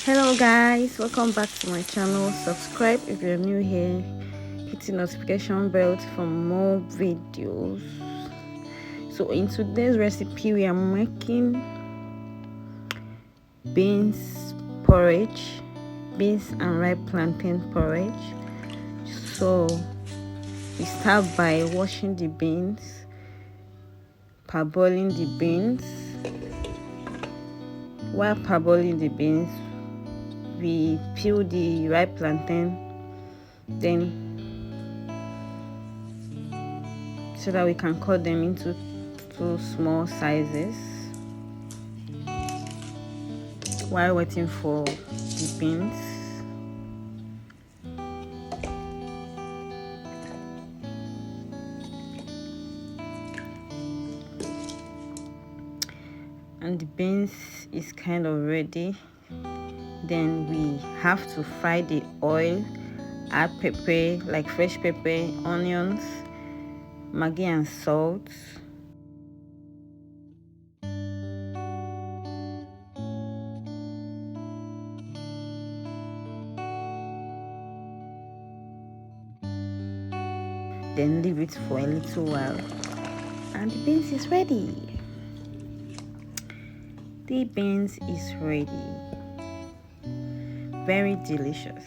Hello guys, welcome back to my channel. Subscribe if you're new here, hit the notification bell for more videos. So in today's recipe we are making beans porridge, beans and ripe plantain porridge. So we start by washing the beans, parboiling the beans. While parboiling the beans, we peel the ripe plantain, then so that we can cut them into two small sizes while waiting for the beans. And the beans is kind of ready. Then we have to fry the oil, add pepper like fresh pepper, onions, maggi and salt. Then leave it for a little while and the beans is ready. The beans is ready. Very delicious.